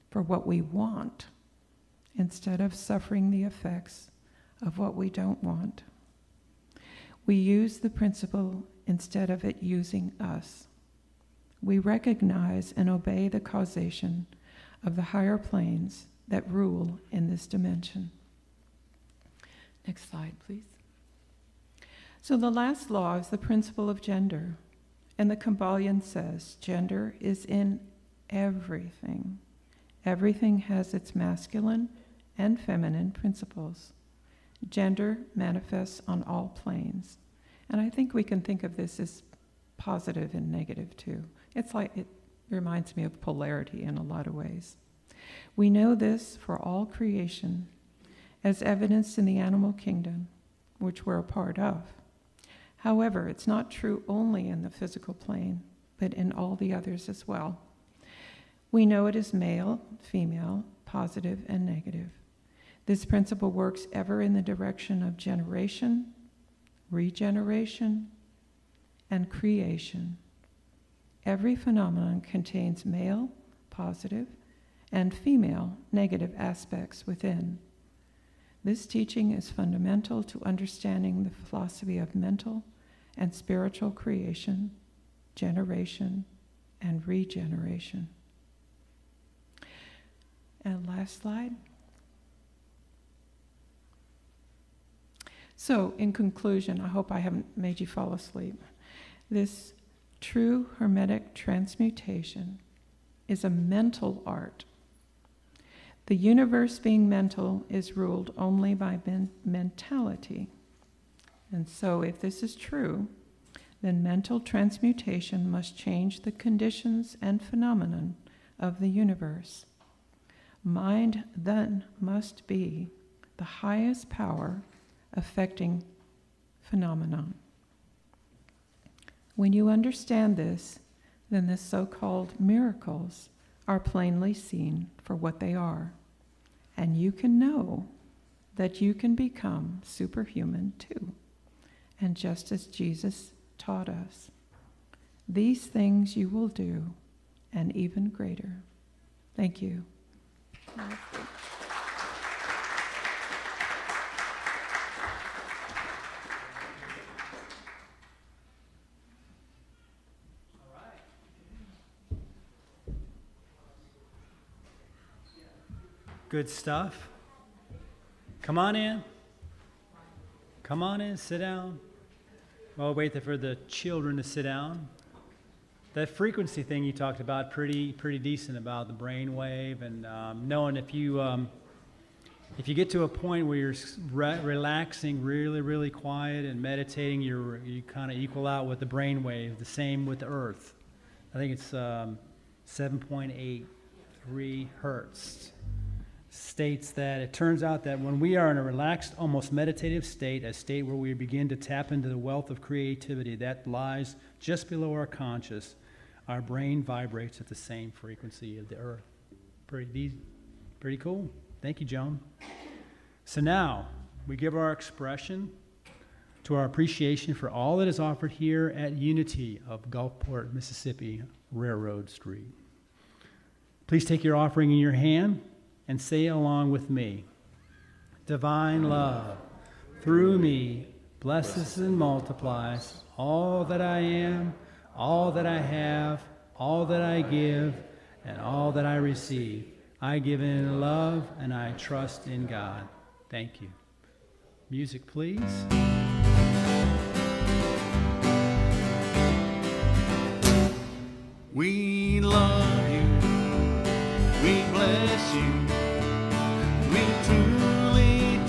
for what we want instead of suffering the effects of what we don't want. We use the principle instead of it using us. We recognize and obey the causation of the higher planes that rule in this dimension. Next slide, please. So the last law is the principle of gender. And the Kabbalion says gender is in everything. Everything has its masculine and feminine principles. Gender manifests on all planes. And I think we can think of this as positive and negative too. It's like, it reminds me of polarity in a lot of ways. We know this for all creation, as evidenced in the animal kingdom, which we're a part of. However, it's not true only in the physical plane, but in all the others as well. We know it is male, female, positive, and negative. This principle works ever in the direction of generation, regeneration, and creation. Every phenomenon contains male, positive, and female, negative aspects within. This teaching is fundamental to understanding the philosophy of mental and spiritual creation, generation, and regeneration. And last slide. So, in conclusion, I hope I haven't made you fall asleep. This true hermetic transmutation is a mental art. The universe being mental is ruled only by mentality. And so if this is true, then mental transmutation must change the conditions and phenomenon of the universe. Mind then must be the highest power affecting phenomenon. When you understand this, then the so-called miracles are plainly seen for what they are, and you can know that you can become superhuman too, and just as Jesus taught us. These things you will do, and even greater. Thank you. Good stuff. Come on in. Come on in, sit down. Well, wait for the children to sit down. That frequency thing you talked about, pretty decent about the brain wave, and knowing if you get to a point where you're relaxing, really quiet, and meditating, you kind of equal out with the brain wave. The same with the Earth. I think it's 7.83 hertz. States that it turns out that when we are in a relaxed, almost meditative state, a state where we begin to tap into the wealth of creativity that lies just below our conscious, our brain vibrates at the same frequency of the Earth. Pretty cool. Thank you, Joan. So now we give our expression to our appreciation for all that is offered here at Unity of Gulfport, Mississippi, Railroad Street. Please take your offering in your hand and say along with me. Divine love, through me, blesses and multiplies all that I am, all that I have, all that I give, and all that I receive. I give in love, and I trust in God. Thank you. Music, please. We love you. We bless you. We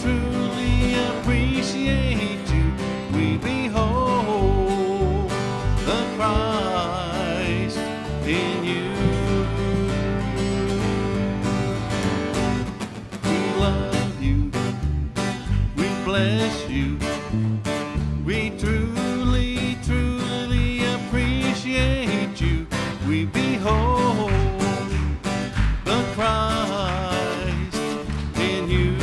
truly appreciate you. We behold the Christ in you. We love you. We bless you. We truly appreciate you. We behold the Christ in you.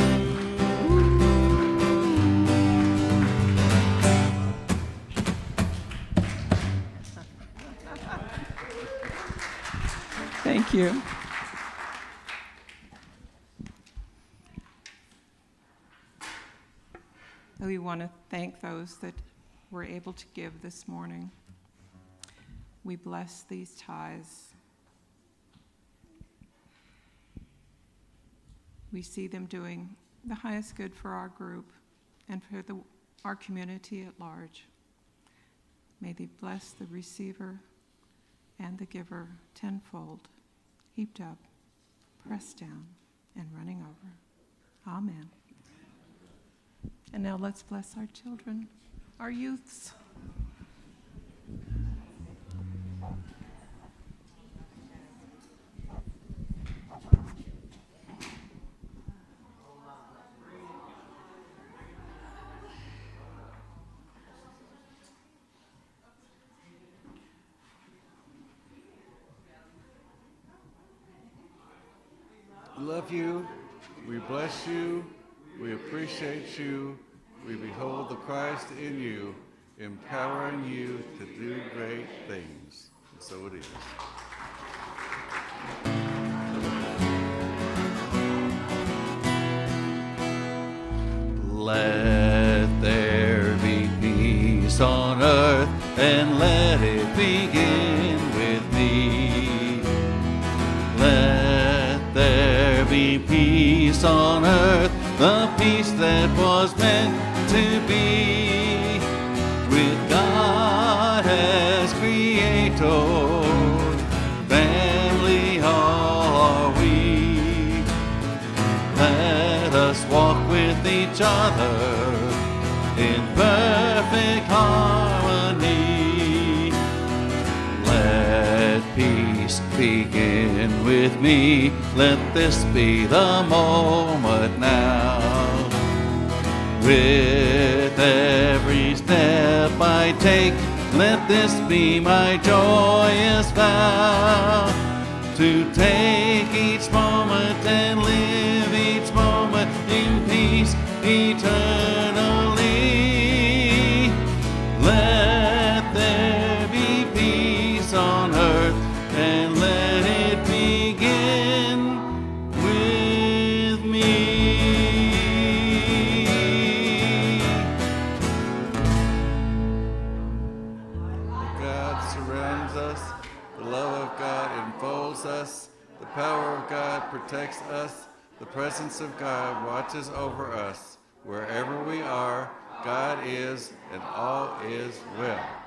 Thank you. We want to thank those that were able to give this morning. We bless these tithes. We see them doing the highest good for our group and for our community at large. May they bless the receiver and the giver tenfold, heaped up, pressed down, and running over. Amen. And now let's bless our children, our youths. We love you. We bless you. We appreciate you. We behold the Christ in you, empowering you to do great things. And so it is. Let there be peace on earth, and let it begin with me. Let there be peace on earth, the peace that was meant to be, with God as creator, family are we. each other in perfect harmony. Let peace begin with me. Let this be the moment now. With every step I take, let this be my joyous vow. To take each moment and live each moment in peace eternally. Let there be peace on earth, and let it begin with me. God surrounds us, the love of God enfolds us, the power of God protects us, the presence of God watches over us. Wherever we are, God is, and all is well.